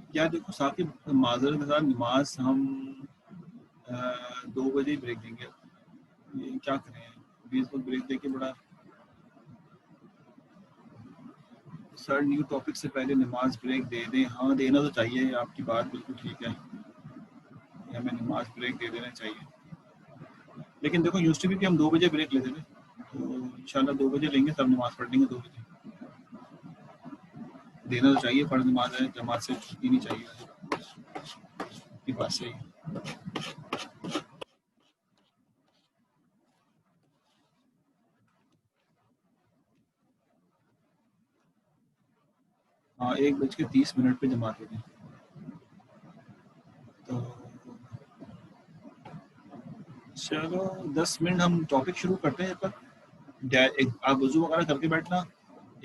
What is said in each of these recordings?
यार देखो साकिब, माजरत के साथ नमाज हम 2 बजे ब्रेक देंगे। ये क्या करें, 20 वक्त ब्रेक देके बड़ा सर न्यू टॉपिक से पहले नमाज ब्रेक दे दें। हाँ देना तो चाहिए, आपकी बात बिल्कुल ठीक है, हमें नमाज ब्रेक दे देना चाहिए। लेकिन देखो यूनिवर्सिटी भी हम 2 बजे ब्रेक लेते थे, तो इंशाल्लाह 2 बजे लेंगे, तब नमाज पढ़ लेंगे 2 बजे। देना तो चाहिए, फर्ज नमाज है, जमात से छुट्टी नहीं चाहिए, की बात सही है। हाँ 1:30 पे जमात होगी। तो चलो 10 मिनट हम टॉपिक शुरू करते हैं। तब आप वजू वगैरह करके बैठना,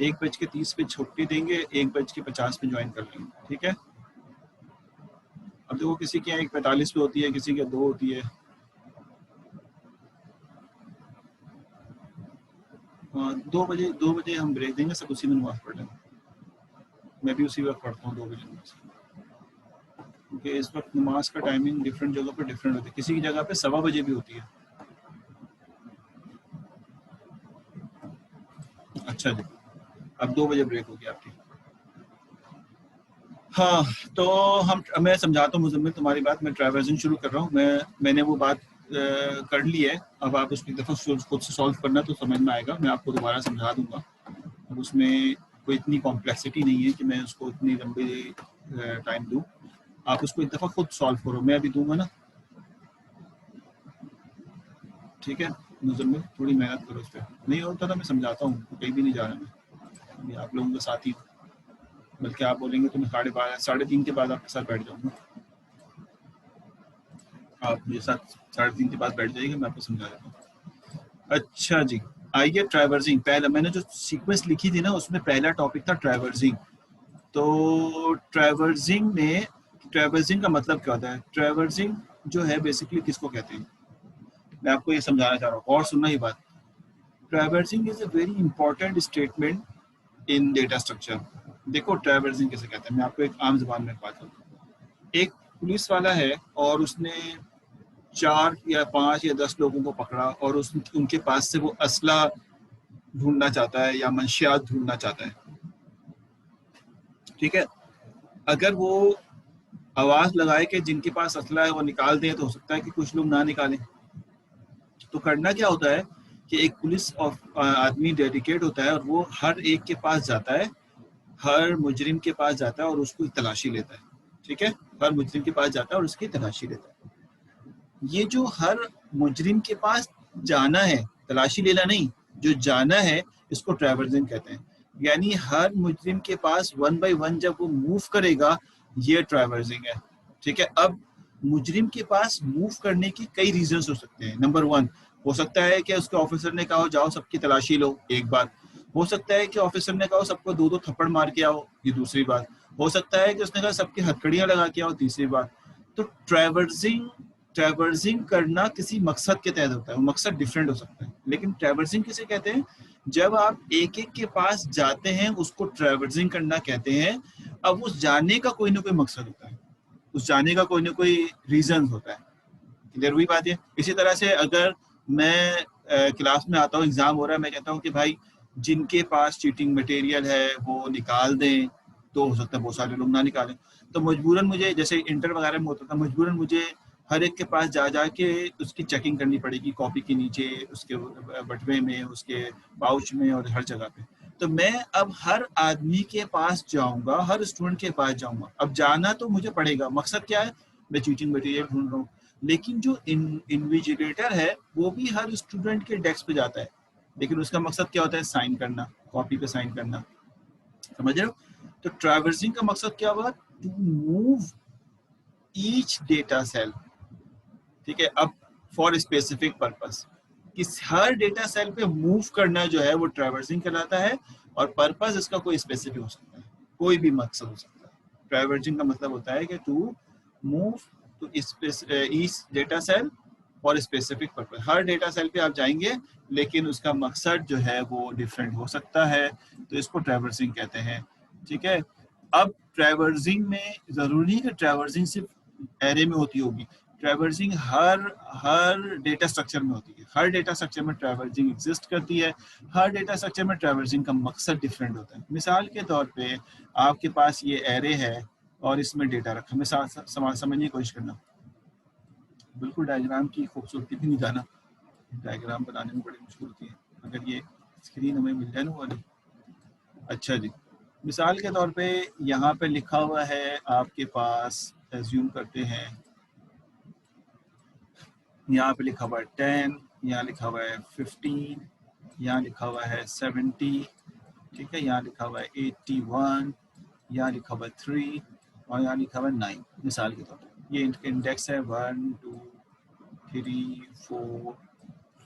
1:30 पे छुट्टी देंगे, 1:50 पे ज्वाइन कर लेंगे, ठीक है। अब देखो किसी की 1:45 पे होती है, किसी की 2 होती है। हाँ 2 बजे हम ब्रेक देंगे, सब उसी में नमाज पढ़ लेंगे। मैं भी उसी वक्त पढ़ता हूँ 2 बजे नमाज, क्योंकि इस वक्त नमाज का टाइमिंग डिफरेंट जगह पे डिफरेंट होती है, किसी की जगह पे 1:15 भी होती है। अच्छा जी, अब 2 बजे ब्रेक होगी आपकी। हाँ तो मैं समझाता हूँ मुजम्मिल तुम्हारी बात। मैं ट्रैवर्सिंग शुरू कर रहा हूँ। मैंने वो बात कर ली है, अब आप उसकी दफ़ा खुद से सॉल्व करना तो समझ में आएगा। मैं आपको दोबारा समझा दूंगा। अब उसमें कोई इतनी कॉम्प्लेक्सिटी नहीं है कि मैं उसको इतनी लंबी टाइम दूँ। आप उसको एक दफ़ा खुद सॉल्व करो, मैं अभी दूंगा ना, ठीक है। मुजम्मिल थोड़ी मेहनत करो उस पर, नहीं होता ना मैं समझाता हूँ, कहीं भी नहीं जा रहा मैं अभी आप लोगों के साथ ही। बल्कि आप बोलेंगे तो मैं 12:30 3:30 के बाद आपके साथ बैठ जाऊँगा। आप मेरे साथ 3:30 के बाद बैठ जाइएगा, मैं आपको समझा देता हूँ। अच्छा जी, आइए ट्रैवर्सिंग। पहला मैंने जो सीक्वेंस लिखी थी ना, उसमें पहला टॉपिक था ट्रैवर्सिंग। तो ट्रैवर्सिंग का मतलब क्या होता है? ट्रैवर्सिंग जो है बेसिकली किसको कहते हैं, मैं आपको ये समझाना चाह रहा हूँ, और सुनना ही बात। Traversing is a very important statement in data structure. देखो ट्रैवर्सिंग किसे कहते हैं, मैं आपको एक आम जबान में बात करूँ। एक पुलिस वाला है और उसने 4 या 5 या 10 लोगों को पकड़ा, और उनके पास से वो असला ढूंढना चाहता है या मंशियात ढूंढना चाहता है, ठीक है। अगर वो आवाज लगाए कि जिनके पास असला है वो निकाल दें, तो हो सकता है कि कुछ लोग ना निकालें। तो करना क्या होता है कि एक पुलिस आदमी डेडिकेट होता है, और वो हर एक के पास जाता है, हर मुजरिम के पास जाता है और उसकी तलाशी लेता है, ठीक है। हर मुजरिम के पास जाता है और उसकी तलाशी लेता है। ये जो हर मुजरिम के पास जाना है, तलाशी लेना नहीं, जो जाना है, इसको ट्रैवर्सिंग कहते हैं। यानी हर मुजरिम के पास 1 बाय 1 जब वो मूव करेगा, ये ट्रैवर्सिंग है, ठीक है। अब मुजरिम के पास मूव करने की कई रीजंस हो सकते हैं। नंबर 1 हो सकता है कि उसके ऑफिसर ने कहा जाओ सबकी तलाशी लो, एक बार। हो सकता है कि ऑफिसर ने कहा सबको 2-2 थप्पड़ मार के आओ, ये दूसरी बात। हो सकता है कि उसने कहा सबकी हथकड़ियां लगा के आओ, तीसरी बात। तो ट्रैवर्सिंग करना किसी मकसद के तहत होता है, वो मकसद डिफरेंट हो सकता है। लेकिन ट्रैवर्सिंग किसे कहते हैं? जब आप एक एक के पास जाते हैं, उसको ट्रैवर्सिंग करना कहते हैं। अब उस जाने का कोई ना कोई मकसद होता है, उस जाने का कोई ना कोई रीजन होता है। क्लियर हुई बात है? इसी तरह से अगर मैं क्लास में आता हूँ, एग्जाम हो रहा है, मैं कहता हूँ कि भाई जिनके पास चीटिंग मटेरियल है वो निकाल दें, तो हो सकता है बहुत सारे लोग ना निकालें। तो मजबूरन मुझे, जैसे इंटर वगैरह में होता था, मजबूरन मुझे हर एक के पास जा जा के उसकी चेकिंग करनी पड़ेगी, कॉपी के नीचे, उसके बटवे में, उसके पाउच में, और हर जगह पे। तो मैं अब हर आदमी के पास जाऊंगा, हर स्टूडेंट के पास जाऊंगा। अब जाना तो मुझे पड़ेगा, मकसद क्या है? मैं चीटिंग मटेरियल ढूंढ रहा हूँ। लेकिन जो इन्विजिलेटर है वो भी हर स्टूडेंट के डेस्क पे जाता है, लेकिन उसका मकसद क्या होता है? साइन करना, कॉपी पे साइन करना। समझ रहे हो? तो ट्रैवर्सिंग का मकसद क्या होगा? To move each data cell, ठीक है। अब फॉर स्पेसिफिक पर्पस, किस हर डेटा सेल पे मूव करना जो है वो ट्रैवर्सिंग कहलाता है। और पर्पस इसका कोई स्पेसिफिक हो सकता है, कोई भी मकसद हो सकता है। ट्रैवर्सिंग का मतलब होता है कि to move to each data cell for specific purpose. हर डेटा सेल पे आप जाएंगे, लेकिन उसका मकसद जो है वो डिफरेंट हो सकता है, तो इसको ट्रैवर्सिंग कहते हैं, ठीक है। अब ट्रैवर्सिंग में जरूरी नहीं कि ट्रैवर्सिंग सिर्फ एरे में होती होगी, ट्रैवर्सिंग हर डेटा स्ट्रक्चर में होती है, हर डेटा स्ट्रक्चर में ट्रैवर्सिंग एग्जिस्ट करती है, हर डेटा स्ट्रक्चर में ट्रैवर्सिंग का मकसद डिफरेंट होता है। मिसाल के तौर पे आपके पास ये एरे है और इसमें डेटा रखा, मिसाल समझने की कोशिश करना, बिल्कुल डायग्राम की खूबसूरती भी नहीं जाना, डायग्राम बनाने में बड़ी मुश्किल होती है। अगर ये स्क्रीन हमें मिल जाए ना वाली, अच्छा जी, मिसाल के तौर पे यहाँ पे लिखा हुआ है आपके पास, एज्यूम करते हैं यहाँ पे लिखा हुआ है 10, यहाँ लिखा हुआ है 15, यहाँ लिखा हुआ है 70, ठीक है, यहाँ लिखा हुआ है 81, यहाँ लिखा हुआ है 3 और यहाँ लिखा हुआ है 9। मिसाल के तौर पे ये इंडेक्स है 1 2 3 4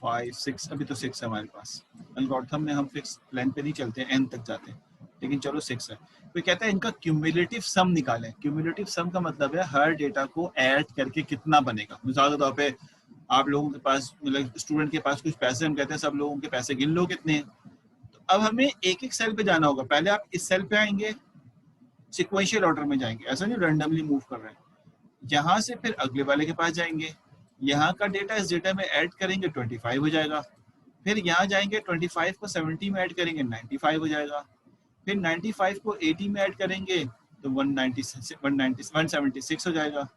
5 6, अभी तो 6 है हमारे पास। एल्गोरिथम में हम फिक्स लेंथ पे नहीं चलते, एन तक जाते हैं, लेकिन चलो 6 है। तो कहते हैं इनका क्यूमुलेटिव सम निकालें। क्यूमुलेटिव सम का मतलब है हर डेटा को ऐड करके कितना बनेगा। मिसाल के तौर पे आप लोगों के पास, मतलब स्टूडेंट के पास कुछ पैसे, हम कहते हैं सब लोगों के पैसे गिन लो कितने हैं। तो अब हमें एक एक सेल पे जाना होगा, पहले आप इस सेल पे आएंगे, सिक्वेंशियल ऑर्डर में जाएंगे, ऐसा नहीं रैंडमली मूव कर रहे हैं। यहाँ से फिर अगले वाले के पास जाएंगे, यहाँ का डेटा इस डेटा में ऐड करेंगे 25 हो जाएगा, फिर यहाँ जाएंगे 25 को 70 में ऐड करेंगे 95 हो जाएगा, फिर 95 को 80 में ऐड करेंगे तो 176 हो जाएगा,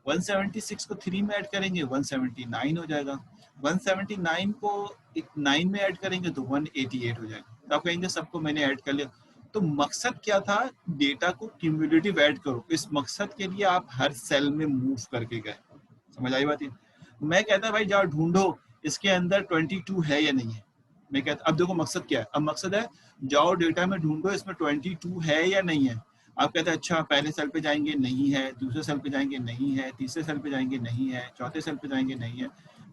176 को 3 में ऐड करेंगे 179 हो जाएगा, 179 को 9 में ऐड करेंगे तो 188 हो जाएगा। तो आप कहेंगे सबको मैंने ऐड कर लिया, तो मकसद क्या था, डेटा को क्यूमुलेटिव ऐड करो। इस मकसद के लिए आप हर सेल में मूव करके गए, समझ आई बात है। मैं कहता भाई जाओ ढूंढो इसके अंदर 22 है या नहीं है। मैं कहता अब देखो मकसद क्या है, अब मकसद है जाओ डेटा में ढूंढो इसमें 22 है या नहीं है। आप कहते हैं अच्छा पहले सेल पे जाएंगे नहीं है, दूसरे सेल पे जाएंगे नहीं है, तीसरे सेल पे जाएंगे नहीं है, चौथे सेल पे जाएंगे नहीं है,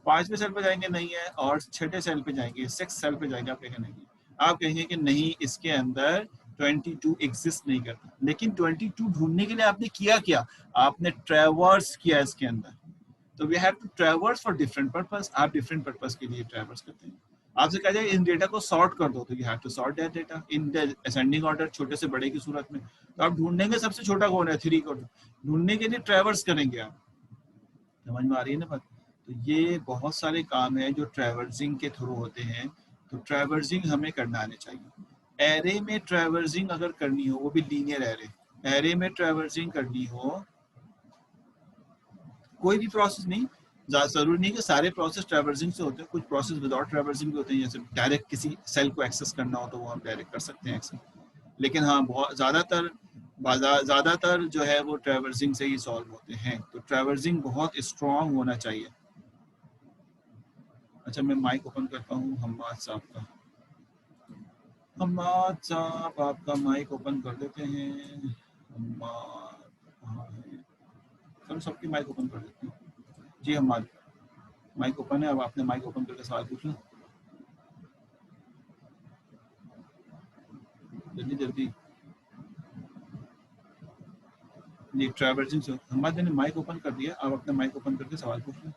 पांचवें सेल पे जाएंगे नहीं है, और छठे सेल पे जाएंगे, 6 सेल पे जाएंगे, आप कहेंगे नहीं, आप कहेंगे कि नहीं इसके अंदर 22 एग्जिस्ट नहीं करता। लेकिन 22 ढूंढने के लिए आपने किया क्या, आपने ट्रैवर्स किया इसके अंदर। तो we have to traverse for different purpose, आप डिफरेंट पर्पस के लिए ट्रैवर्स करते हैं। आपसे कहा जाए इन डेटा को सॉर्ट कर दो, तो you have to sort that data in the ascending order, छोटे से बड़े की सूरत में। तो आप ढूंढेंगे सबसे छोटा कौन है, 3 को ढूंढने के लिए ट्रैवर्स करेंगे आप। समझ में आ रही है ना बात। तो ये बहुत सारे काम है जो ट्रैवर्सिंग के थ्रू होते हैं। तो ट्रैवर्सिंग हमें करना आने चाहिए। एरे में ट्रैवर्सिंग अगर करनी हो, वो भी लीनियर एरे में ट्रैवर्सिंग करनी हो, कोई भी प्रोसेस नहीं, जरूरी नहीं कि सारे प्रोसेस ट्रैवर्सिंग से होते हैं, कुछ प्रोसेस विदाउट ट्रैवर्सिंग भी होते हैं। जैसे डायरेक्ट किसी सेल को एक्सेस करना हो तो वो हम डायरेक्ट कर सकते हैं एक्सेस, लेकिन हाँ बहुत ज़्यादातर जो है वो ट्रैवर्सिंग से ही सॉल्व होते हैं। तो ट्रैवर्सिंग बहुत स्ट्रॉन्ग होना चाहिए। अच्छा मैं माइक ओपन करता हूँ हम्माद साहब का, हम्माद साहब आपका माइक ओपन कर देते हैं। हम्माद कहाँ है, चलो सबकी माइक ओपन कर देते हैं जी। हम्माद माइक ओपन है, अब आपने माइक ओपन करके सवाल पूछ लो जल्दी जल्दी जी। ट्रैवर्सिंग से हम्माद ने माइक ओपन कर दिया, अब अपने माइक ओपन करके सवाल पूछ लो।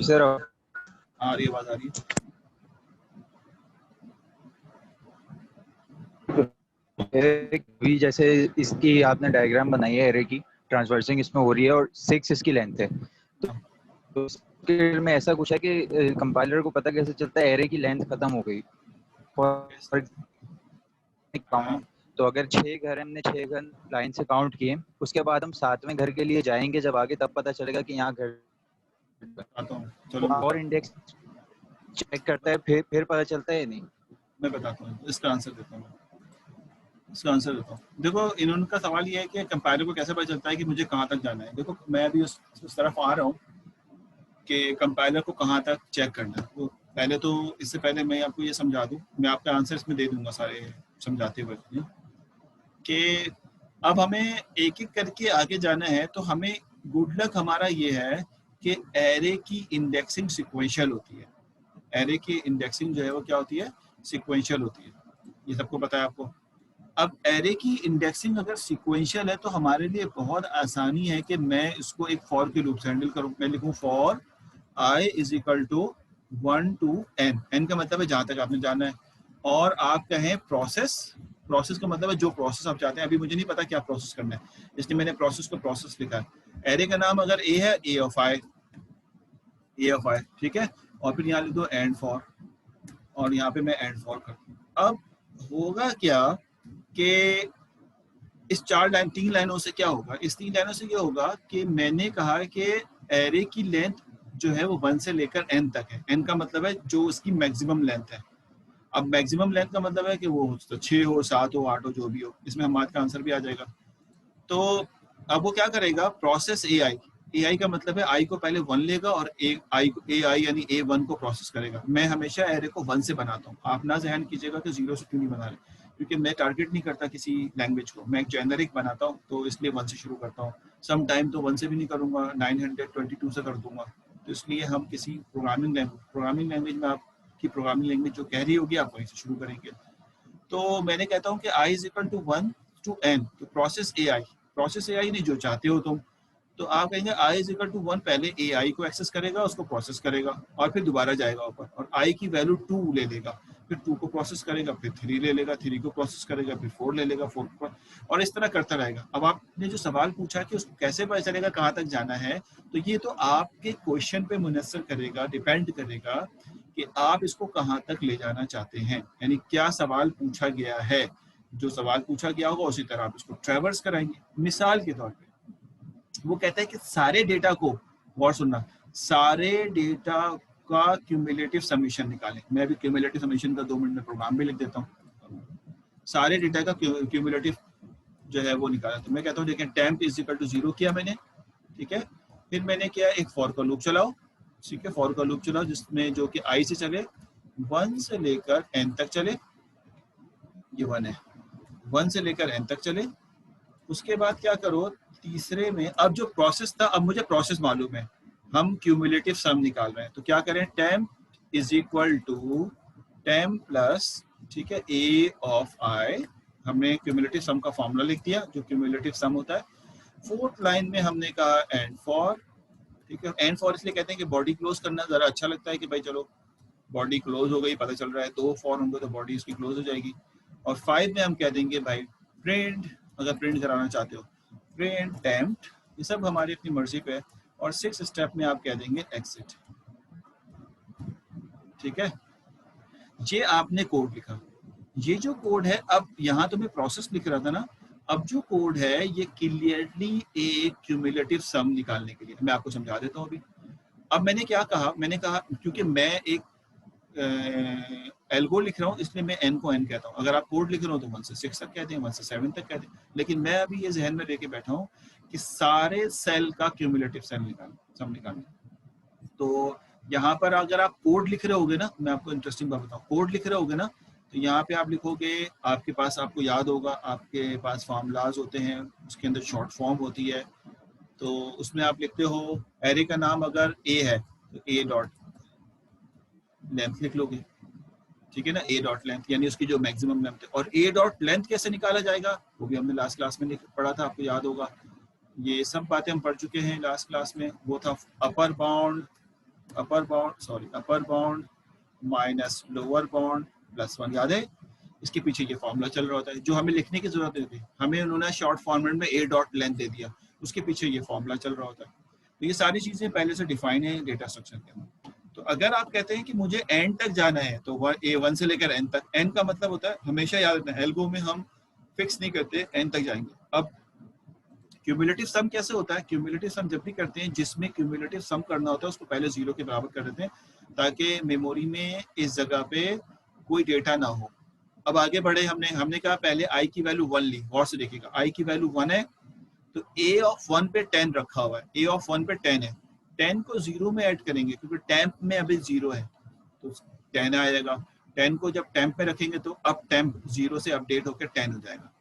सर आ रही आवाज आ रही है। भी जैसे इसकी आपने डायग्राम बनाई है एरे की, ट्रांसवर्सिंग इसमें हो रही है और 6 इसकी लेंथ है। तो इसके में ऐसा कुछ है कि कंपाइलर को पता कैसे चलता है एरे की लेंथ खत्म हो गई। तो अगर 6 घर हमने 6 घर लाइन से काउंट किए, उसके बाद हम 7वें घर के लिए जाएंगे जब आगे, तब पता चलेगा कि यहाँ घर बताता हूँ, चलो और इंडेक्स चेक करता है, फिर पता चलता है नहीं। मैं बताता हूँ, इसका आंसर देता हूँ, इसका आंसर देता हूँ। देखो इन्होंने सवाल ये है कि कंपाइलर को कैसे पता चलता है कि मुझे कहाँ तक जाना है। देखो मैं अभी उस तरफ आ रहा हूँ कि कंपाइलर को कहाँ तक चेक करना है। तो पहले तो इससे पहले मैं आपको ये समझा दूँ, मैं आपका आंसर इसमें दे दूंगा सारे समझाते हुए कि अब हमें एक एक करके आगे जाना है। तो हमें गुड लक हमारा ये है कि एरे की इंडेक्सिंग सिक्वेंशियल होती है। एरे की इंडेक्सिंग जो है वो क्या होती है, सिक्वेंशियल होती है, ये सबको पता है आपको। अब एरे की इंडेक्सिंग अगर सीक्वेंशियल है तो हमारे लिए बहुत आसानी है कि मैं इसको एक फॉर के लूप से हैंडल करूँ। मैं लिखूँ for i is equal to 1 to n, n का मतलब है जहाँ तक आपने जाना है, और आप कहें प्रोसेस, प्रोसेस का मतलब है जो प्रोसेस आप चाहते हैं। अभी मुझे नहीं पता क्या प्रोसेस करना है, इसलिए मैंने प्रोसेस को प्रोसेस लिखा है। एरे का नाम अगर a है, a of i, ठीक है, और फिर यहाँ लिख दो एंड फॉर, और यहाँ पे मैं एंड फॉर करता हूँ। अब होगा क्या कि इस तीन लाइनों से क्या होगा, इस 3 लाइनों से क्या होगा कि मैंने कहा कि एरे की लेंथ जो है वो 1 से लेकर n तक है। n का मतलब है जो उसकी मैक्सिमम लेंथ है। अब मैक्सिमम लेंथ का मतलब है कि वो 6 हो, 7 हो, 8 हो, जो भी हो। इसमें हमारे का आंसर भी आ जाएगा। तो अब वो क्या करेगा, प्रोसेस ai का मतलब है i को पहले 1 लेगा और ai यानी a1 को प्रोसेस करेगा। मैं हमेशा एरे को 1 से बनाता हूँ, आप ना ज़हन कीजिएगा कि 0 से क्यों नहीं बना रहे, क्योंकि मैं टारगेट नहीं करता किसी लैंग्वेज को, मैं एक जेनरिक बनाता हूँ, तो इसलिए 1 से शुरू करता हूँ। सम टाइम तो 1 से भी नहीं करूँगा, 922 से कर दूंगा। तो इसलिए हम किसी प्रोग्रामिंग लैंग्वेज में आपकी प्रोग्रामिंग लैंग्वेज जो कह रही होगी आप वहीं से शुरू करेंगे। तो मैंने कहता हूँ कि i is equal to 1 to n, तो प्रोसेस ai नहीं जो चाहते हो तुम, तो आप कहेंगे i इज इक्वल टू 1 पहले ai को एक्सेस करेगा, उसको प्रोसेस करेगा, और फिर दोबारा जाएगा ऊपर और i की वैल्यू 2 ले लेगा, फिर 2 को प्रोसेस करेगा, फिर 3 ले लेगा, 3 को प्रोसेस करेगा, फिर 4 ले लेगा, 4 को, और इस तरह करता रहेगा। अब आपने जो सवाल पूछा कि उसको कैसे पता चलेगा कहाँ तक जाना है, तो ये तो आपके क्वेश्चन पे मुनस्सर करेगा, डिपेंड करेगा कि आप इसको कहाँ तक ले जाना चाहते हैं, यानी क्या सवाल पूछा गया है। जो सवाल पूछा गया होगा उसी तरह आप इसको ट्रैवर्स कराएंगे। मिसाल के तौर पे वो कहता है कि सारे डेटा को, और सुनना, सारे डेटा का क्यूमुलेटिव समीशन निकालें। मैं अभी क्यूमुलेटिव समीशन का 2 मिनट में प्रोग्राम भी लिख देता हूँ। सारे डेटा का क्यूमुलेटिव जो है वो निकाला, तो मैं कहता हूँ देखें टेम्प इज इक्वल टू 0 किया मैंने, ठीक है, फिर मैंने किया एक फॉर का लूप चलाओ, ठीक है, फॉर का लूप चलाओ जिसमें जो कि i से चले 1 से लेकर n तक चले, ये 1 है, 1 से लेकर n तक चले। उसके बाद क्या करो, तीसरे में अब जो प्रोसेस था, अब मुझे प्रोसेस मालूम है, हम क्यूमुलेटिव सम निकाल रहे हैं, तो क्या करें, temp is equal to temp plus, ठीक है, a ऑफ i, हमने क्यूमुलेटिव सम का फॉर्मूला लिख दिया जो क्यूमुलेटिव सम होता है। 4th लाइन में हमने कहा एंड फॉर, ठीक है, एंड फॉर इसलिए कहते हैं कि बॉडी क्लोज करना जरा अच्छा लगता है कि भाई चलो बॉडी क्लोज हो गई, पता चल रहा है 2 फॉर होंगे तो बॉडी इसकी क्लोज हो जाएगी। और 5 में हम कह देंगे भाई प्रिंट, अगर प्रिंट कराना चाहते हो प्रिंट टेम्प्ट, ये सब हमारी अपनी मर्जी पे है। और 6 स्टेप में आप कह देंगे एग्जिट, ठीक है। ये आपने कोड लिखा, ये जो कोड है, अब यहाँ तो मैं प्रोसेस लिख रहा था ना, अब जो कोड है ये क्लियरली एक क्यूमुलेटिव सम निकालने के लिए, मैं आपको समझा देता हूँ अभी। अब मैंने क्या कहा, मैंने कहा क्योंकि मैं एक एल्गो लिख रहा हूँ इसलिए मैं n को n कहता हूँ। अगर आप कोड लिख रहे हो तो 1 से 6 तक कहते हैं, 1 से 7 तक कहते हैं, लेकिन मैं अभी ये जहन में लेके बैठा हूँ कि सारे सेल का क्यूमुलेटिव सम निकालना। तो यहाँ पर अगर आप कोड लिख रहे होगे ना, मैं आपको इंटरेस्टिंग बात बताऊँ, कोड लिख रहे होगे ना, तो यहाँ पे आप लिखोगे, आपके पास, आपको याद होगा, आपके पास फार्मूलाज होते हैं, उसके अंदर शॉर्ट फॉर्म होती है, तो उसमें आप लिखते हो एरे का नाम अगर a है तो a डॉट लेंथ लिख लोगे, ठीक है ना, a डॉट लेंथ यानी उसकी जो मैक्सिमम लेंथ है। और a डॉट लेंथ कैसे निकाला जाएगा वो भी हमने लास्ट क्लास में पढ़ा था, आपको याद होगा, ये सब बातें हम पढ़ चुके हैं लास्ट क्लास में। वो था upper bound minus lower bound plus 1, याद है। इसके पीछे ये फॉर्मूला चल रहा होता है जो हमें लिखने की जरूरत नहीं थी, हमें उन्होंने शॉर्ट फॉर्मेट में a डॉट लेंथ दे दिया, उसके पीछे ये फॉर्मूला चल रहा होता है। तो ये सारी चीजें पहले से डिफाइन है डेटा स्ट्रक्चर के अंदर। तो अगर आप कहते हैं कि मुझे एंड तक जाना है तो a1 से लेकर n तक, n का मतलब होता है, हमेशा याद रखना, एल्गो में हम फिक्स नहीं करते, n तक जाएंगे। अब क्यूमुलेटिव सम कैसे होता है, क्यूमुलेटिव सम जब भी करते हैं जिसमें क्यूमुलेटिव सम करना होता है उसको पहले 0 के बराबर कर देते हैं ताकि मेमोरी में इस जगह पे कोई डेटा ना हो। अब आगे बढ़े, हमने कहा पहले i की वैल्यू 1 ली, गौर से देखिएगा, i की वैल्यू 1 है तो a ऑफ 1 पे 10 रखा हुआ है, a ऑफ 1 पे 10 है, 10 को 0 में ऐड करेंगे क्योंकि टेम्प में अभी 0 है तो 10 आएगा। 10 को जब टेम्प में रखेंगे तो अब टेम्प 0 से अपडेट होकर 10 हो जाएगा,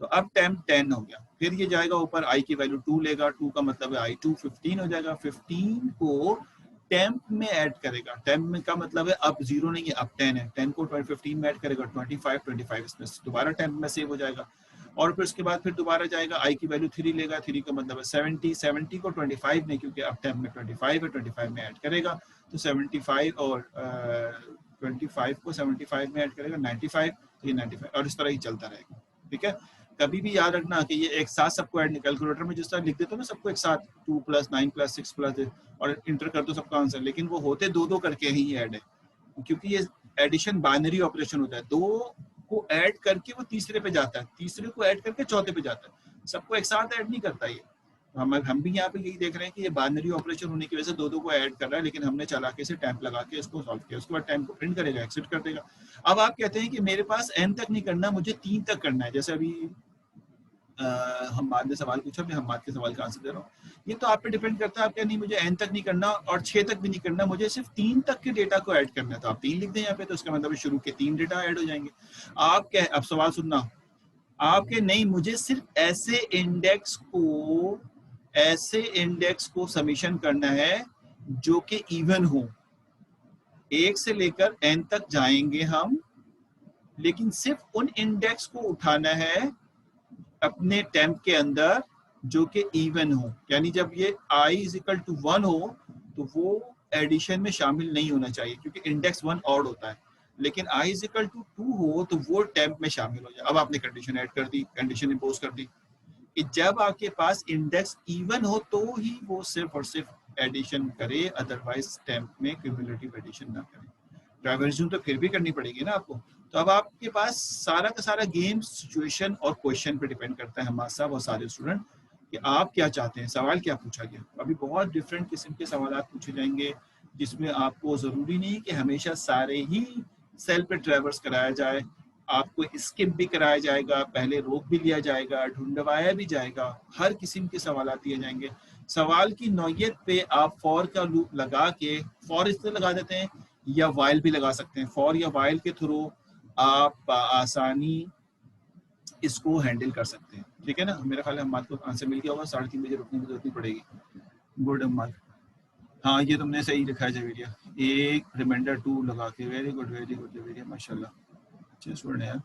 तो अब टेम्प 10 हो गया। फिर ये जाएगा ऊपर, i की वैल्यू 2 लेगा, 2 का मतलब है i2 15 हो जाएगा, 15 को टेम्प में ऐड करेगा। टेम्प में का मतलब है अब 0 नहीं है, अब 10 है, 10 को 15 में ऐड करेगा, 25 इसमें दोबारा टेम्प में सेव हो जाएगा। और फिर उसके बाद फिर दोबारा जाएगा, आई की वैल्यू 3 लेगा, 3 का मतलब है 70 को 25 में, क्योंकि अब टेम्प में 25 है, 25 में ऐड करेगा तो 75 और 25 को 75 में ऐड करेगा 95, तो ये 95 और इस तरह ही चलता रहेगा। ठीक है, कभी भी याद रखना कि ये एक साथ सबको ऐड, कैलकुलेटर में जिस तरह लिख देते हो ना सबको एक साथ 2 + 9 + 6 + और इंटर कर दो सबका आंसर, लेकिन वो होते दो दो करके ही ऐड है, क्योंकि ये एडिशन बाइनरी ऑपरेशन होता है। दो को ऐड करके वो तीसरे पे जाता है, तीसरे को ऐड करके चौथे पे जाता है, सबको एक साथ ऐड नहीं करता ये। हम भी यहाँ पे यही देख रहे हैं कि ये बाइनरी ऑपरेशन होने की वजह से दो दो को ऐड कर रहा है, लेकिन हमने चालाकी से टैम्प लगा के इसको सॉल्व किया, उसके बाद टैम्प को प्रिंट करेगा, एक्सिट कर देगा। अब आप कहते हैं कि मेरे पास n तक नहीं करना, मुझे 3 तक करना है, जैसे अभी हम्माद ने सवाल पूछा, मैं हम्माद के सवाल का आंसर दे रहा हूँ। ये तो आप पे डिपेंड करता है, आप क्या नहीं मुझे n तक नहीं करना और 6 तक भी नहीं करना, मुझे सिर्फ 3 तक के डेटा को ऐड करना है, तो आप 3 लिख दें यहाँ पे, तो उसका मतलब शुरू के 3 डेटा ऐड हो जाएंगे। आप क्या, अब सवाल सुनना, आपके नहीं, मुझे सिर्फ ऐसे इंडेक्स को समीशन करना है जो कि इवन हो, 1 से लेकर n तक जाएंगे हम, लेकिन सिर्फ उन इंडेक्स को उठाना है अपने टेम्प के अंदर जो कि इवन हो, यानी जब ये i = 1 हो तो वो एडिशन में शामिल नहीं होना चाहिए, क्योंकि इंडेक्स 1 ऑड होता है, लेकिन i = 2 हो तो वो टेम्प में शामिल हो जाए। अब आपने कंडीशन ऐड कर दी, कंडीशन इंपोज कर दी कि जब आपके पास इंडेक्स इवन हो तो ही वो सिर्फ और सिर्फ एडिशन करे, अदरवाइज टेम्प में क्यूमुलेटिव एडिशन ना करे। डाइवर्जन तो फिर भी करनी पड़ेगी ना आपको। तो अब आपके पास सारा का सारा गेम सिचुएशन और क्वेश्चन पे डिपेंड करता है हमारे साहब और सारे स्टूडेंट, कि आप क्या चाहते हैं, सवाल क्या पूछा गया। अभी बहुत डिफरेंट किस्म के सवाल पूछे जाएंगे, जिसमें आपको जरूरी नहीं कि हमेशा सारे ही सेल पे ट्रेवर्स कराया जाए, आपको स्किप भी कराया जाएगा, पहले रोक भी लिया जाएगा, ढूंढवाया भी जाएगा, हर किस्म के सवाल दिए जाएंगे। सवाल की नौयत पे आप फॉर का लूप लगा के, फॉर इसलिए लगा देते हैं या वाइल भी लगा सकते हैं, फॉर या वाइल के थ्रू आप आसानी इसको हैंडल कर सकते हैं। ठीक है ना, मेरा ख्याल है हमारे को आंसर मिल गया होगा, 3:30 बजे रुकने की जरूरत नहीं पड़ेगी। गुड अम्माद, हाँ ये तुमने सही लिखा है जवेरिया, एक रिमाइंडर 2 लगा के, वेरी गुड जवेरिया, माशाल्लाह, अच्छे स्टूडेंट है यार।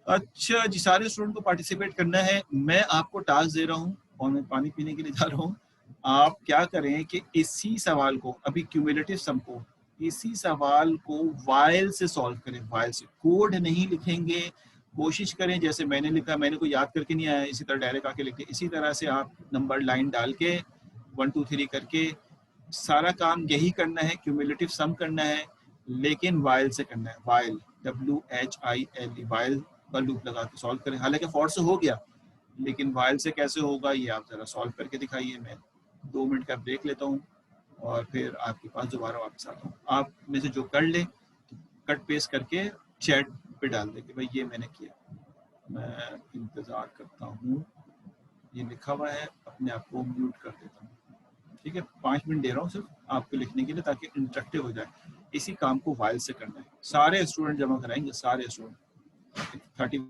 अच्छा जी, सारे स्टूडेंट को पार्टिसिपेट करना है, मैं आपको टास्क दे रहा हूँ और मैं पानी पीने के लिए जा रहा हूँ। आप क्या करें कि इसी सवाल को, अभी क्यूमुलेटिव सम को, इसी सवाल को वाइल से सॉल्व करें, वाइल से, कोड नहीं लिखेंगे, कोशिश करें जैसे मैंने लिखा, मैंने कोई याद करके नहीं आया, इसी तरह डायरेक्ट आके लिखे, इसी तरह से आप नंबर लाइन डाल के 1 2 3 करके सारा काम यही करना है, क्यूमुलेटिव सम करना है, लेकिन वाइल से करना है, वाइल, WHILE, वाइल पर लूप लगा के सॉल्व करें। हालांकि फॉर से हो गया, लेकिन वाइल से कैसे होगा ये आप जरा सॉल्व करके दिखाइए। मैं 2 मिनट का ब्रेक लेता हूँ और फिर आपके पास दोबारा वापस आता हूँ। आप में से जो कर ले तो कट पेस्ट करके चैट पे डाल दे कि भाई ये मैंने किया। मैं इंतज़ार करता हूँ, ये लिखा हुआ है, अपने आप को म्यूट कर देता हूँ। ठीक है, 5 मिनट दे रहा हूँ सिर्फ आपको लिखने के लिए, ताकि इंटरेक्टिव हो जाए। इसी काम को वाइल से करना है, सारे स्टूडेंट जमा कराएंगे, सारे स्टूडेंट 30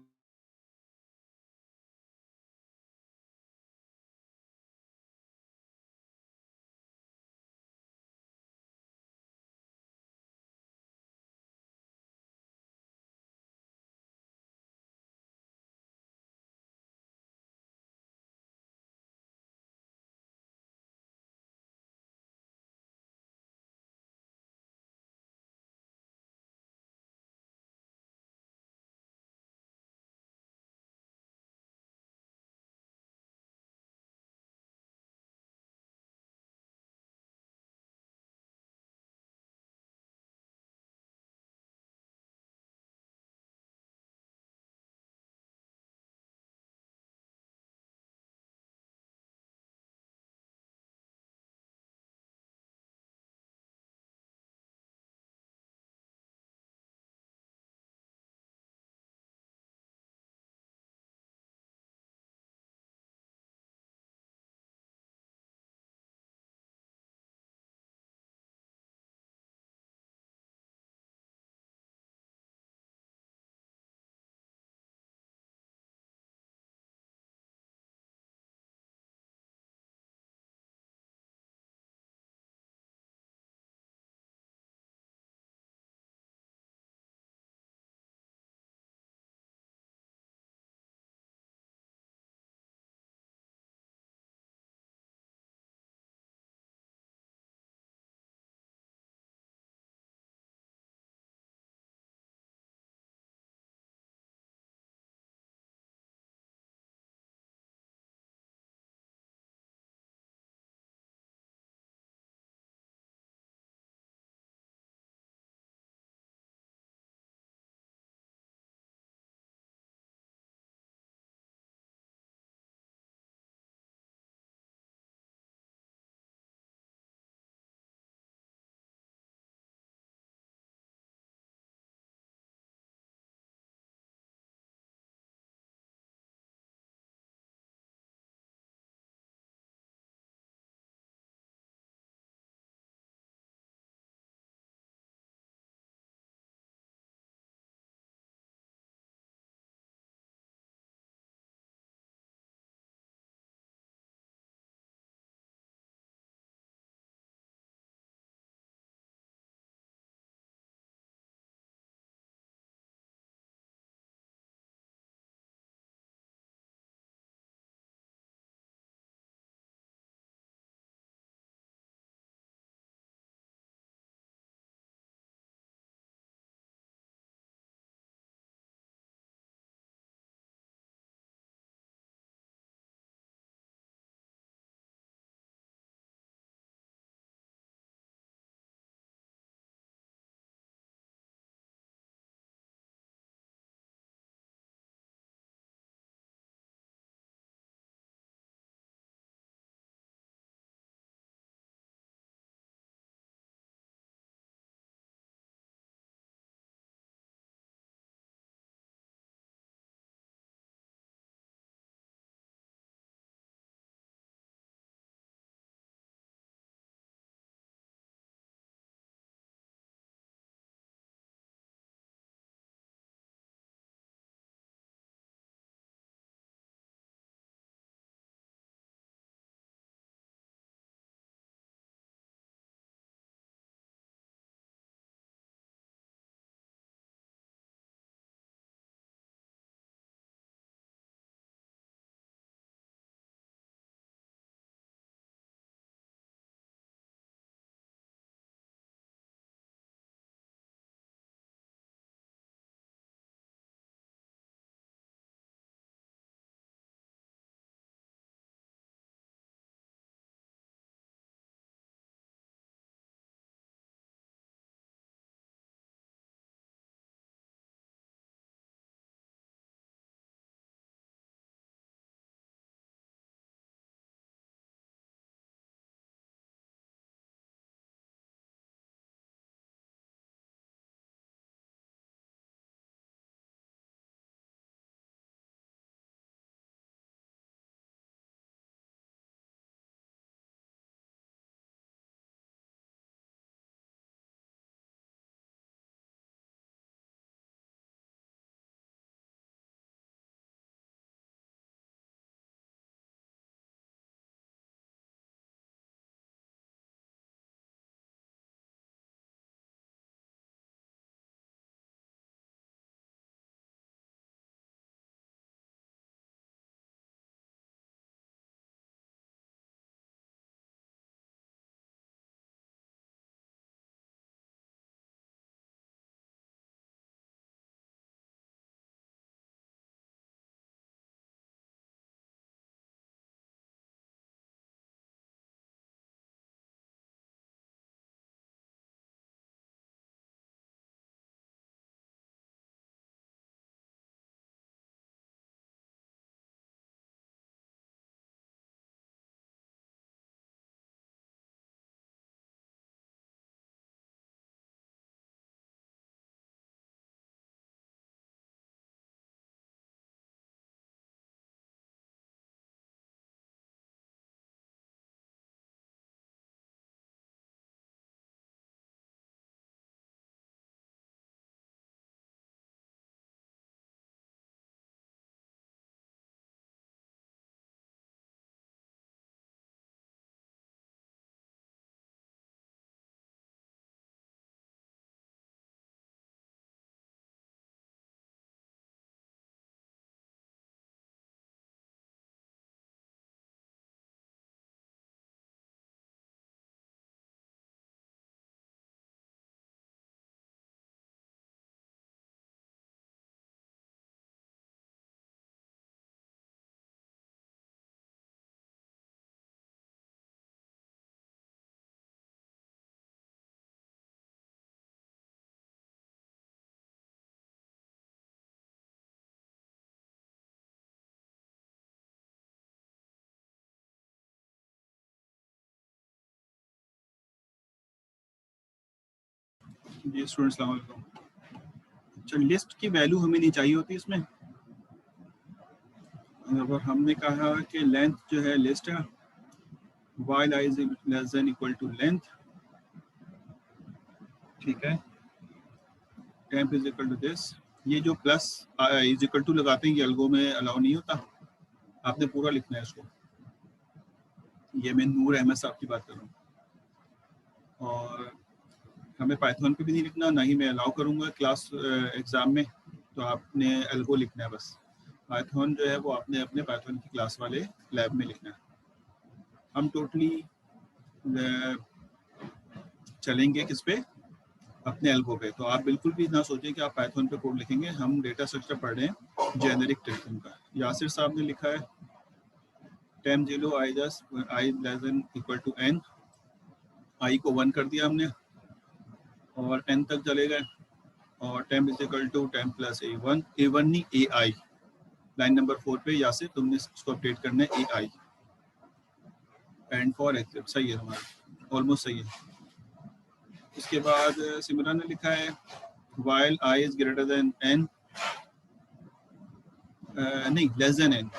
जी स्टूडेंट्स, अस्सलाम वालेकुम। अच्छा, लिस्ट की वैल्यू हमें नहीं चाहिए होती इसमें। अगर हमने कहा कि लेंथ जो है लिस्ट है, while I is less than equal to length, ठीक है, temp is equal to this, ये जो प्लस इज इक्वल टू लगाते हैं ये अलगो में अलाउ नहीं होता, आपने पूरा लिखना है इसको। ये मैं नूर अहमद साहब की बात कर रहा हूँ, और हमें पाइथन पे भी नहीं लिखना, ना ही मैं अलाउ करूँगा क्लास एग्जाम में, तो आपने अलगो लिखना है बस। पाइथन जो है वो आपने अपने पाइथन की क्लास वाले लैब में लिखना है। हम टोटली चलेंगे किस पे, अपने एल्बो पे। तो आप बिल्कुल भी ना सोचें कि आप पाइथन पे कोड लिखेंगे, हम डेटा स्ट्रक्चर पढ़ रहे हैं जेनेरिक टेक्निक का। यासिर साहब ने लिखा है temp zero i just i less than equal to n, i को 1 कर दिया हमने और एन तक चले गए, और temp is equal to temp plus a one नहीं ए आई। लाइन नंबर 4 पे यासिर तुमने इसको अपडेट करना है ए आई एंड फॉर एग्जिट। सही है हमारा, ऑलमोस्ट सही है। इसके बाद सिमरन ने लिखा है while I is greater than n, नहीं लेस देन n,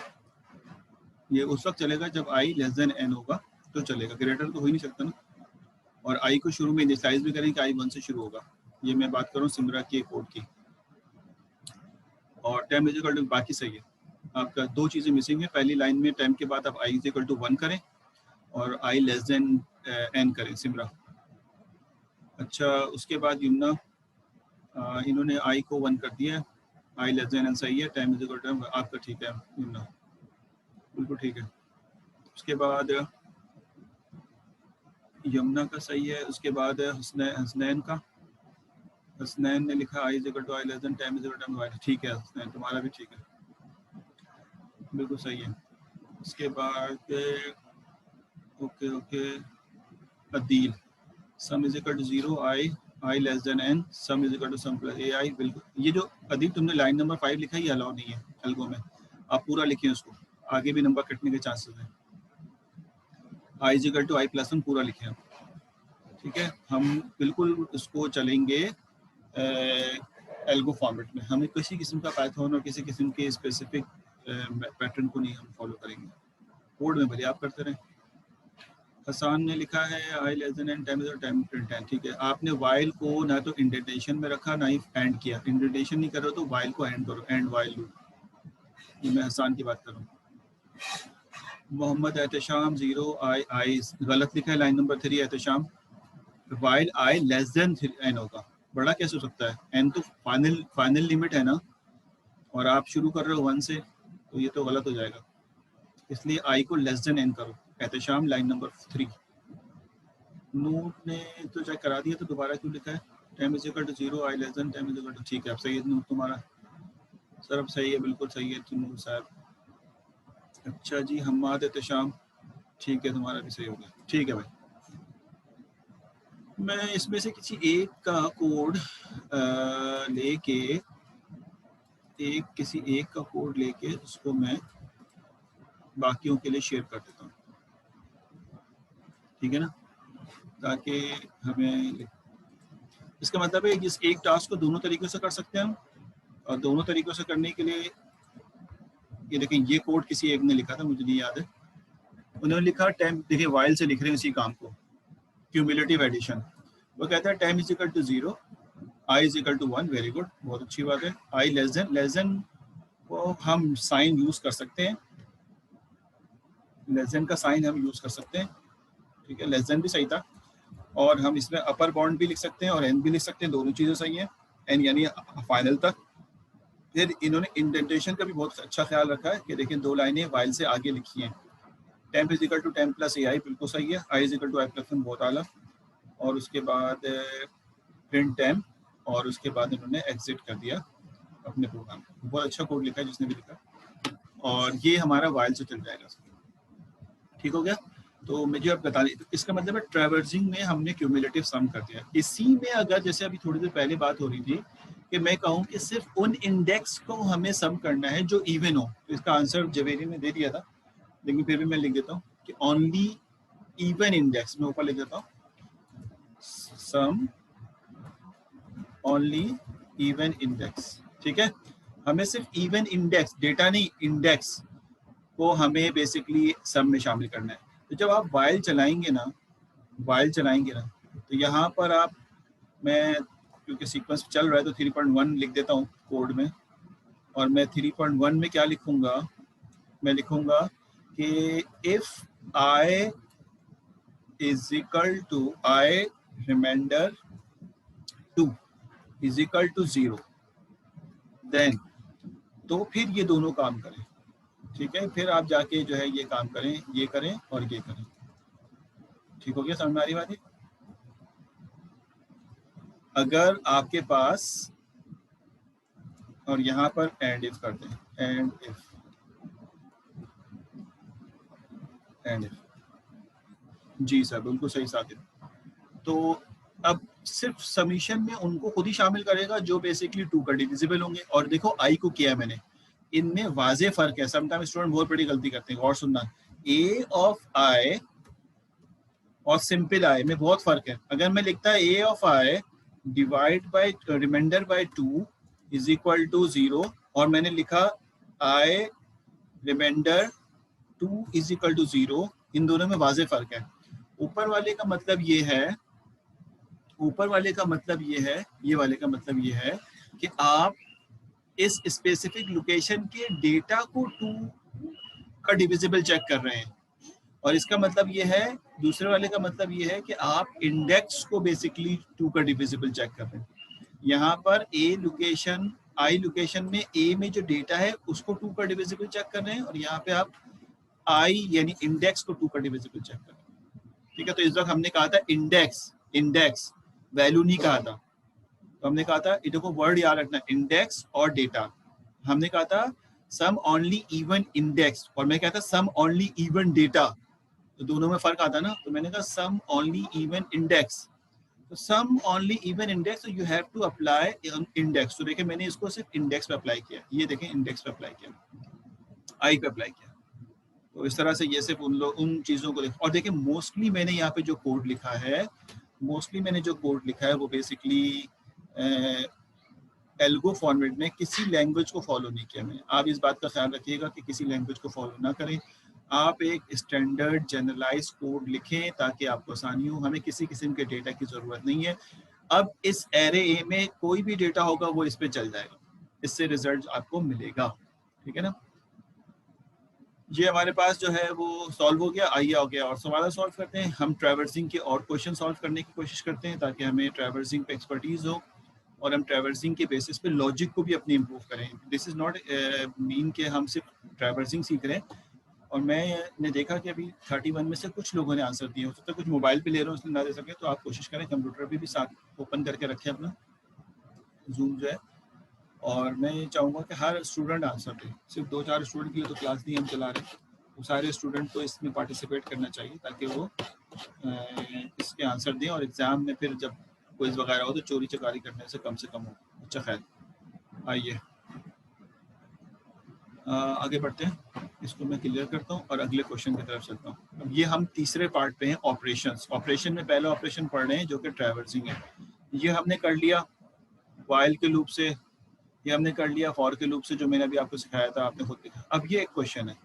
ये उस वक्त चलेगा जब i लेस देन n होगा तो चलेगा, ग्रेटर तो हो ही नहीं सकता ना। और i को शुरू में इनिशियलाइज भी करें कि i 1 से शुरू होगा। ये मैं बात कर रहा हूँ सिमरा के कोड की। और टेम इज इक्वल टू, बाकी सही है। आपका दो चीज़ें मिसिंग है, पहली लाइन में टेम के बाद आप i इज इक्वल टू 1 करें और i लेस देन n करें सिमरा। अच्छा, उसके बाद यमुना इन्होंने i को 1 कर दिया है, i लेस देन n सही है, टाइम इज इक्वल टू आपका ठीक है यमुना, बिल्कुल ठीक है। उसके बाद यमुना का सही है। उसके बाद हसनैन का, हसनैन ने लिखा i is equal to i less than time is equal to y. ठीक है हसनैन, तुम्हारा भी ठीक है, बिल्कुल सही है। उसके बाद okay okay Adeel, sum is equal to 0 i less than n, sum is equal to sum plus a i. बिल्कुल, ये जो अदील तुमने लाइन नंबर 5 लिखा है ये अलाउ नहीं है एल्गो में, आप पूरा लिखें उसको, आगे भी नंबर कटने के चांसेस हैं। I is equal to i plus 1 पूरा लिखें आप, ठीक है। हम बिल्कुल उसको चलेंगे एल्गो फॉर्मेट में, हमें किसी किस्म का पाइथन और किसी किस्म के स्पेसिफिक पैटर्न को नहीं हम फॉलो करेंगे, कोड में भले आप करते रहें। हसान ने लिखा है i less than n time time print and, ठीक है। आपने वाइल को ना तो इंडेंटेशन में रखा ना ही एंड किया, इंडेंटेशन नहीं कर रहे तो वाइल को एंड करो, एंड वाइल लूप। ये मैं हसान की बात कर रहा हूँ। मोहम्मद एहतशाम 0 आई गलत लिखा है line number 3 Ehtesham, while i less than n होगा, बड़ा कैसे हो सकता है, एन तो फाइनल लिमिट है ना, और आप शुरू कर रहे हो 1 से, तो ये तो गलत हो जाएगा, इसलिए आई को लेस देन एन करो। Ehtesham line number 3। नोट ने तो चेक करा दिया, तो दोबारा क्यों लिखा है time is equal to 0 i less than time is equal to, ठीक है अब सही है नोट तुम्हारा, सर अब सही है, बिल्कुल सही है नूर साहब। अच्छा जी, हम्माद एहतशाम, ठीक है तुम्हारा भी सही हो गया, ठीक है भाई। मैं इसमें से किसी एक का कोड लेके, किसी एक का कोड लेके उसको मैं बाकियों के लिए शेयर कर देता हूँ, ठीक है ना, ताकि हमें, इसका मतलब है इस एक टास्क को दोनों तरीकों से कर सकते हैं हम, और दोनों तरीकों से करने के लिए ये देखें, ये कोड किसी एक ने लिखा था, मुझे नहीं याद है, उन्होंने लिखा टाइम, देखिए वाइल से लिख रहे हैं इसी काम को, क्यूमुलेटिव एडिशन। वो कहता है time is equal to 0 i is equal to 1, very good, बहुत अच्छी बात है। आई लेस देन को हम साइन यूज कर सकते हैं, लेस देन का साइन हम यूज कर सकते हैं, ठीक है, लेस देन भी सही था, और हम इसमें अपर बाउंड भी लिख सकते हैं और एन भी लिख सकते हैं, दोनों चीज़ें सही हैं, एन यानी फाइनल तक। फिर इन्होंने इंडेंटेशन का भी बहुत अच्छा ख्याल रखा है कि देखिए दो लाइनें वाइल से आगे लिखी हैं, temp is equal to temp plus a i, बिल्कुल सही है, i is equal to i plus 1, बहुत आला, और उसके बाद प्रिंट टेम्प, और उसके बाद इन्होंने एग्जिट कर दिया अपने प्रोग्राम, बहुत अच्छा कोड लिखा है जिसने भी लिखा, और ये हमारा वाइल से चल जाएगा, ठीक हो गया। तो मुझे अब बता दी, तो इसका मतलब है ट्रैवर्सिंग में हमने क्यूमुलेटिव सम कर दिया। इसी में अगर जैसे अभी थोड़ी देर पहले बात हो रही थी कि मैं कहूँ कि सिर्फ उन इंडेक्स को हमें सम करना है जो इवन हो, तो इसका आंसर जवेरी ने दे दिया था, लेकिन फिर भी मैं लिख देता हूँ कि ओनली इवन इंडेक्स, मैं ऊपर लिख देता हूँ सम ओनली इवन इंडेक्स। ठीक है, हमें सिर्फ इवन इंडेक्स, डेटा नहीं, इंडेक्स को हमें बेसिकली सब में शामिल करना है। तो जब आप वाइल चलाएंगे ना, तो यहाँ पर आप, मैं क्योंकि सीक्वेंस चल रहा है तो 3.1 लिख देता हूँ कोड में, और मैं 3.1 में क्या लिखूंगा, मैं लिखूंगा कि if i is equal to i reminder 2 is equal to 0, then तो फिर ये दोनों काम करें। ठीक है, फिर आप जाके जो है ये काम करें, ये करें और ये करें। ठीक हो गया, समझ में आ रही बात है? अगर आपके पास, और यहाँ पर एंड इफ कर दें, एंड इफ जी सर, बिल्कुल सही साथ है। तो अब सिर्फ समीशन में उनको खुद ही शामिल करेगा जो बेसिकली 2 का डिविजिबल होंगे। और देखो आई को किया मैंने, इनमें वाजे फर्क है। समटाइम स्टूडेंट बहुत बड़ी गलती करते हैं, और सुनना, ए ऑफ आई और सिंपल आई में बहुत फर्क है। अगर मैं लिखता a of i divide by remainder by 2 is equal to 0, और मैंने लिखा i reminder 2 is equal to 0, इन दोनों में वाजे फर्क है। ऊपर वाले का मतलब ये है, ऊपर वाले का मतलब ये है, ये वाले का मतलब ये है कि आप इस स्पेसिफिक लोकेशन के डेटा को 2 का डिविजिबल चेक कर रहे हैं, और इसका मतलब ये है, दूसरे वाले का मतलब ये है कि आप इंडेक्स को बेसिकली 2 का डिविजिबल चेक कर रहे हैं। यहाँ पर ए लोकेशन, आई लोकेशन में ए में जो डेटा है उसको 2 का डिविजिबल चेक कर रहे हैं, और यहाँ पे आप आई यानी इंडेक्स को 2 का डिविजिबल चेक कर रहे हैं। ठीक है, तो इस वक्त हमने कहा था इंडेक्स वैल्यू नहीं कहा था। तो हमने कहा था, देखो वर्ड याद रखना, इंडेक्स और डेटा। हमने कहा था सम ओनली इवन इंडेक्स, और मैं कहता सम ओनली इवन डेटा, तो दोनों में फर्क आता ना। तो मैंने कहा सम ओनली इवन इंडेक्स, तो sum only even index, you have to apply index. तो देखिए मैंने इसको सिर्फ इंडेक्स पे अप्लाई किया, ये देखें इंडेक्स पे अप्लाई किया, आई पे अप्लाई किया। तो इस तरह से ये सिर्फ उन चीज़ों को और देखिए मोस्टली मैंने यहाँ पे जो कोड लिखा है, वो बेसिकली एल्गो फॉर्मेट में किसी लैंग्वेज को फॉलो नहीं किया मैंने। आप इस बात का ख्याल रखिएगा कि किसी लैंग्वेज को फॉलो ना करें, आप एक स्टैंडर्ड जनरलाइज कोड लिखें ताकि आपको आसानी हो। हमें किसी किस्म के डेटा की ज़रूरत नहीं है। अब इस एरे ए में कोई भी डेटा होगा वो इस पर चल जाएगा, इससे रिजल्ट आपको मिलेगा। ठीक है ना, ये हमारे पास जो है वो सॉल्व हो गया। आइए हो गया और सवाल सॉल्व करते हैं। हम ट्रैवर्सिंग के और क्वेश्चन सॉल्व करने की कोशिश करते हैं ताकि हमें ट्रैवर्सिंग पे एक्सपर्टीज हो, और हम ट्रैवर्सिंग के बेसिस पे लॉजिक को भी अपने इम्प्रूव करें। दिस इज़ नॉट मीन कि हम सिर्फ ट्रैवर्सिंग सीख रहे हैं। और मैंने देखा कि अभी 31 में से कुछ लोगों ने आंसर दिए, हो सकता है कुछ मोबाइल पे ले रहे हो इसलिए ना दे सके, तो आप कोशिश करें कंप्यूटर पे भी साथ ओपन करके रखें अपना जूम जो है। और मैं ये चाहूँगा कि हर स्टूडेंट आंसर दे, सिर्फ 2-4 स्टूडेंट के लिए तो क्लास नहीं हम चला रहे, तो सारे स्टूडेंट को इसमें पार्टिसिपेट करना चाहिए ताकि वो इसके आंसर दें, और एग्ज़ाम में फिर जब क्विज वगैरह हो तो चोरी चकारी करने से कम हो। अच्छा खैर, आइए आगे बढ़ते हैं। इसको मैं क्लियर करता हूँ और अगले क्वेश्चन की तरफ चलता हूँ। अब ये हम तीसरे पार्ट पे हैं, ऑपरेशंस। ऑपरेशन में पहला ऑपरेशन पढ़ रहे हैं जो कि ट्रैवर्सिंग है। ये हमने कर लिया वाइल के लूप से, ये हमने कर लिया फॉर के लूप से, जो मैंने अभी आपको सिखाया था, आपने खुद देखा। अब ये एक क्वेश्चन है,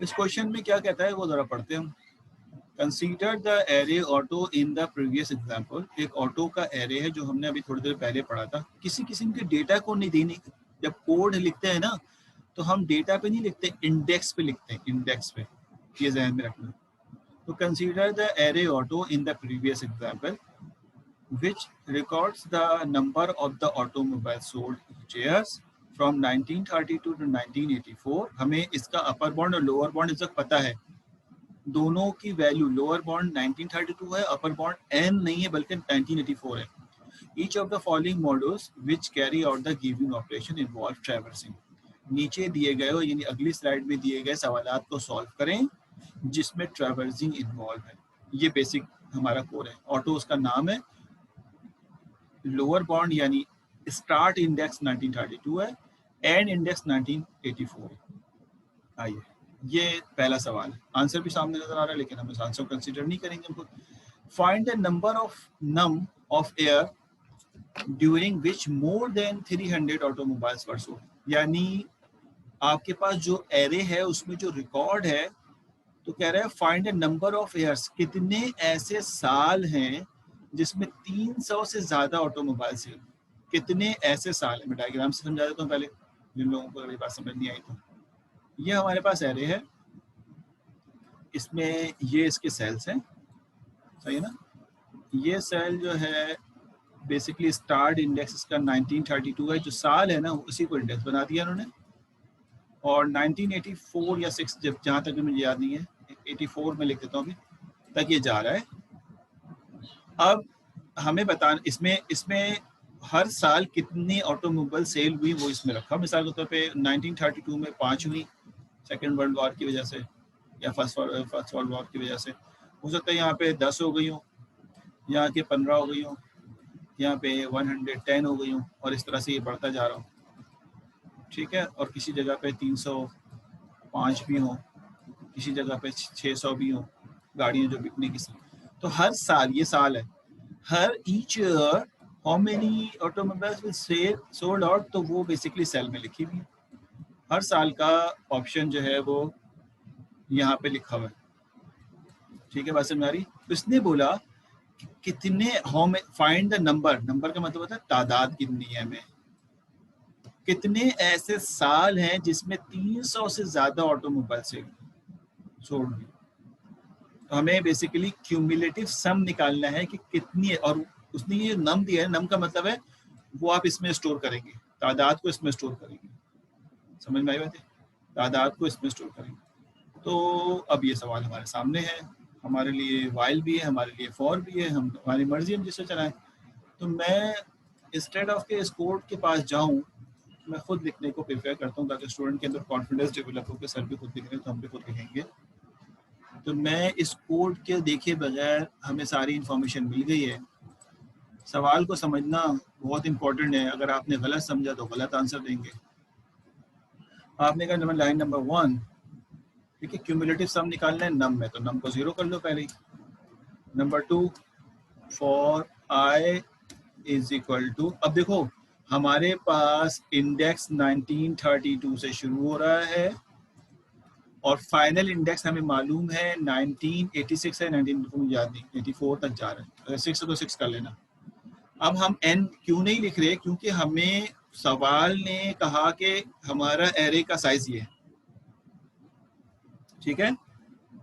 इस क्वेश्चन में क्या कहता है वो जरा पढ़ते हैं। Consider the array auto in the previous example. एक ऑटो का एरे है जो हमने अभी थोड़ी देर पहले पढ़ा था। किसी किस्म के डेटा को नहीं देने, जब कोड लिखते हैं ना तो हम डेटा पे नहीं लिखते, इंडेक्स पे लिखते हैं, इंडेक्स पे, ये ध्यान में रखना। तो consider the array auto in the previous example which records the number of the automobiles sold each year from 1932 to 1984। हमें इसका अपर बाउंड और लोअर बाउंड इस वक्त पता है, दोनों की वैल्यू, लोअर बाउंड 1932 है, अपर बाउंड n नहीं है बल्कि 1984 है। Each of the following models which carry out the given operation involve traversing। नीचे दिए गए हो यानी अगली स्लाइड में दिए गए सवालात को सॉल्व करें जिसमें ट्रैवर्सिंग इन्वॉल्व है। ये बेसिक हमारा कोड है। ऑटो उसका नाम है, लोअर बाउंड यानी स्टार्ट इंडेक्स 1932 है, एंड इंडेक्स 1984 है। आइए, ये पहला सवाल है। आंसर भी सामने नजर आ रहा है लेकिन हम इस आंसर को कंसीडर नहीं करेंगे। हमको find the number of air during which more than 300 automobiles were sold, यानी आपके पास जो एरे है उसमें जो रिकॉर्ड है, तो कह रहा है find the number of years, कितने ऐसे साल हैं जिसमें 300 से ज्यादा ऑटोमोबाइल सेल, कितने ऐसे साल है। मैं डायग्राम से समझा देता हूँ पहले, जिन लोगों को अभी बात समझ नहीं आई तो। ये हमारे पास एरे है, इसमें ये इसके सेल्स हैं, सही है ना। ये सेल जो है बेसिकली स्टार्ट इंडेक्स इसका 1932 है, जो साल है ना उसी को इंडेक्स बना दिया उन्होंने। और 1984 या 6, जब जहाँ तक मुझे याद नहीं है, 84 में लिख देता हूँ अभी तक ये जा रहा है। अब हमें बताना इसमें हर साल कितनी ऑटोमोबाइल सेल हुई वो इसमें रखा। मिसाल के तौर पे 1932 में 5 हुई सेकेंड वर्ल्ड वॉर की वजह से, या फर्स्ट वर्ल्ड वॉर की वजह से। हो सकता है यहाँ पे 10 हो गई हो, यहाँ के 15 हो गई हो, यहाँ पे 110 हो गई हो, और इस तरह से ये बढ़ता जा रहा हो, ठीक है। और किसी जगह पे 305 भी हो, किसी जगह पे 600 भी हो गाड़ियाँ जो बिकने की। तो हर साल, ये साल है, हर each year how many automobiles will sell sold out, तो वो बेसिकली सेल में लिखी हुई है। हर साल का ऑप्शन जो है वो यहाँ पे लिखा हुआ है, ठीक है। बात समझ आ रही। तो इसने बोला कि कितने, हाउ में फाइंड द नंबर, नंबर का मतलब होता है तादाद कितनी है हमें, कितने ऐसे साल हैं जिसमें 300 से ज्यादा ऑटोमोबाइल सेल सोल्ड हुई। तो हमें बेसिकली क्यूमुलेटिव सम निकालना है कि कितनी है। और उसने ये नम दिया है, नम का मतलब है वो आप इसमें स्टोर करेंगे, तादाद को इसमें स्टोर करेंगे। समझ में आई बात है, तादाद को इसमें स्टोर करेंगे। तो अब ये सवाल हमारे सामने है, हमारे लिए वाइल भी है, हमारे लिए फॉर भी है, हम हमारी मर्जी हम जिससे चलाएं। तो मैं इंस्टेड ऑफ के इस कोड के पास जाऊं, मैं खुद लिखने को प्रेफर करता हूँ, ताकि स्टूडेंट के अंदर कॉन्फिडेंस डेवलप हो के सर भी खुद लिख रहे हैं तो हम भी खुद लिखेंगे। तो मैं इस कोड के देखे बगैर हमें सारी इंफॉर्मेशन मिल गई है। सवाल को समझना बहुत इंपॉर्टेंट है, अगर आपने गलत समझा तो गलत आंसर देंगे। आपने कहा लाइन नंबर 1, ठीक है, क्यूमुलेटिव सम निकालना है नम में, तो नम को 0 कर लो पहले ही। Number 2, for i is equal to, अब देखो हमारे पास इंडेक्स 1932 से शुरू हो रहा है और फाइनल इंडेक्स हमें मालूम है 1986 है, 19 याद नहीं, 84 तक जा रहा है। अगर 6 है तो 6 कर लेना। अब हम n क्यों नहीं लिख रहे, क्योंकि हमें सवाल ने कहा कि हमारा एरे का साइज ये है, ठीक है।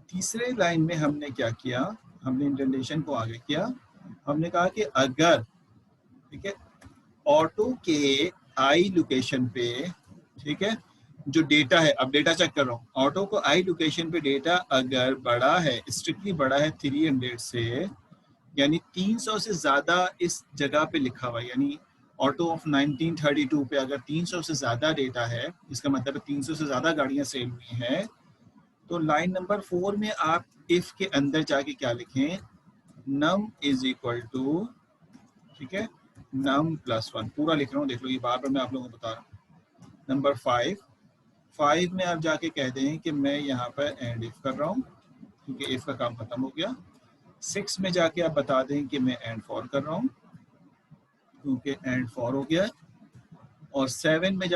तीसरे लाइन में हमने क्या किया, हमने इंडेंटेशन को आगे किया। हमने कहा कि अगर, ठीक है, ऑटो के आई लोकेशन पे, ठीक है, जो डेटा है, अब डेटा चेक कर रहा हूँ, ऑटो को आई लोकेशन पे डेटा अगर बड़ा है, स्ट्रिक्टली बड़ा है 300 से, यानी 300 से ज्यादा इस जगह पे लिखा हुआ है, यानी ऑटो ऑफ 1932 पे अगर 300 से ज्यादा डेटा है, इसका मतलब है 300 से ज्यादा गाड़ियां सेल हुई हैं, तो लाइन नंबर 4 में आप इफ के अंदर जाके क्या लिखें, नम इज इक्वल टू, ठीक है, नम प्लस 1, पूरा लिख रहा हूँ, देख लो ये बार बार मैं आप लोगों को बता रहा हूँ। नंबर 5 में आप जाके कह दें कि मैं यहाँ पर एंड इफ कर रहा हूँ, क्योंकि इफ का काम खत्म हो गया। 6 में जाके आप बता दें कि मैं एंड फॉर कर रहा हूँ, क्योंकि एंड फॉर हो गया। और 7 में